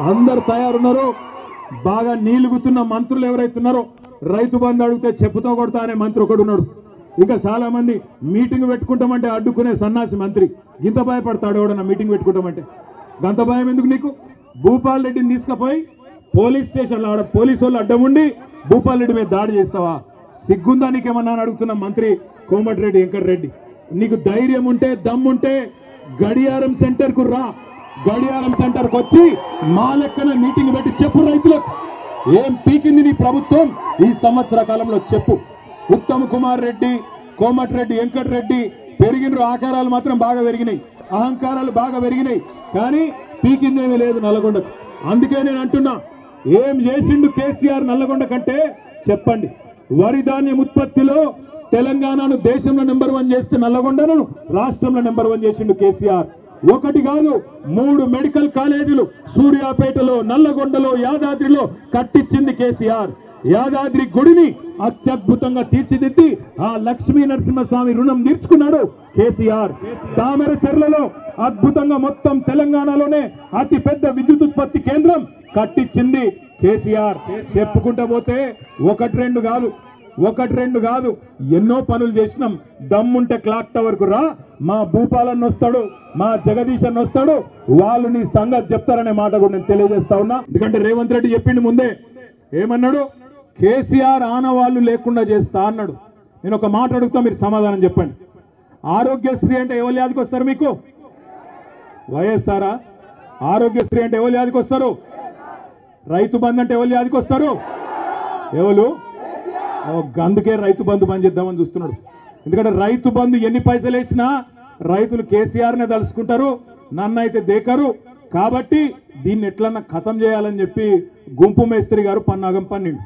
అందరు తయారున్నారు బాగా నీలుగుతున్న మంత్రులు ఎవరైతున్నారో రైతు బంధు అడిగితే చెప్పుతో కొడతా అనే మంత్రి ఒకడు ఉన్నాడు ఇంకా చాలా మంది మీటింగ్ పెట్టుకుంటామంటే అడ్డుకునే సన్నాసి మంత్రి గింత భయపడతాడు ఎవడన్నా మీటింగ్ పెట్టుకుంటామంటే గంత భయం ఎందుకు నీకు భూపాల్ రెడ్డిని తీసుకుపోయి పోలీస్ స్టేషన్లో ఆడ పోలీసు వాళ్ళు అడ్డం ఉండి భూపాల్ రెడ్డి మీద దాడి చేస్తావా సిగ్గుందా నీకేమన్నా అడుగుతున్న మంత్రి కోమటిరెడ్డి వెంకటరెడ్డి నీకు ధైర్యం ఉంటే దమ్ముంటే గడియారం సెంటర్ కు రా గడియారం సెంటర్ కు వచ్చి మా లెక్కన మీటింగ్ పెట్టి చెప్పు రైతులకు ఏం పీకింది నీ ప్రభుత్వం ఈ సంవత్సర కాలంలో చెప్పు ఉత్తమ్ కుమార్ రెడ్డి కోమటిరెడ్డి వెంకటరెడ్డి పెరిగిన ఆకారాలు మాత్రం బాగా పెరిగినాయి అహంకారాలు బాగా పెరిగినాయి కానీ పీకిందేమీ లేదు నల్లగొండకు అందుకే నేను అంటున్నా ఏం చేసిండు కేసీఆర్ నల్లగొండ కంటే చెప్పండి వరి ధాన్యం ఉత్పత్తిలో తెలంగాణను దేశంలో నెంబర్ 1 చేస్తే నల్లగొండను రాష్ట్రంలో నెంబర్ 1 చేసిండు కేసీఆర్ ఒకటి కాదు 3 మెడికల్ కాలేజీలు సూర్యాపేటలో నల్లగొండలో యాదాద్రిలో కట్టించింది కేసీఆర్ యాదాద్రి గుడిని అత్యద్భుతంగా తీర్చిదిద్ది ఆ లక్ష్మీ నరసింహస్వామి రుణం తీర్చుకున్నాడు కేసీఆర్ తామరచెర్లలో అద్భుతంగా మొత్తం తెలంగాణలోనే అతి పెద్ద విద్యుత్ ఉత్పత్తి కేంద్రం కట్టించింది కేసీఆర్ చెప్పుకుంటా పోతే ఒకటి రెండు కాదు ఎన్నో పనులు చేసినాం దమ్ముంటే క్లాక్ టవర్ కు రా మా భూపాలన్న వస్తాడు మా జగదీశ్ అన్న వస్తాడు వాళ్ళు నీ సంగతి చెప్తారనే మాట కూడా నేను తెలియజేస్తా ఉన్నా ఎందుకంటే రేవంత్ రెడ్డి చెప్పిండు ముందే ఏమన్నాడు కేసీఆర్ ఆనవాళ్లు లేకుండా చేస్తా అన్నాడు నేను ఒక మాట అడుగుతా మీరు సమాధానం చెప్పండి ఆరోగ్యశ్రీ అంటే ఎవరు యాదికి వస్తారు మీకు వైఎస్ఆర్ ఆరోగ్యశ్రీ అంటే ఎవరు యాదికి వస్తారు రైతు బంధు అంటే ఎవరు యాదికి వస్తారు ఎవరు అందుకే రైతు బంధు బంద్ చేద్దామని చూస్తున్నాడు ఎందుకంటే రైతు బంధు ఎన్ని పైసలు వేసినా రైతులు కేసీఆర్నే తలుసుకుంటారు నన్నైతే దేకరు కాబట్టి దీన్ని ఎట్లన్నా ఖతం చేయాలని చెప్పి గుంపు మేస్త్రి గారు పన్నాగం పన్నిండు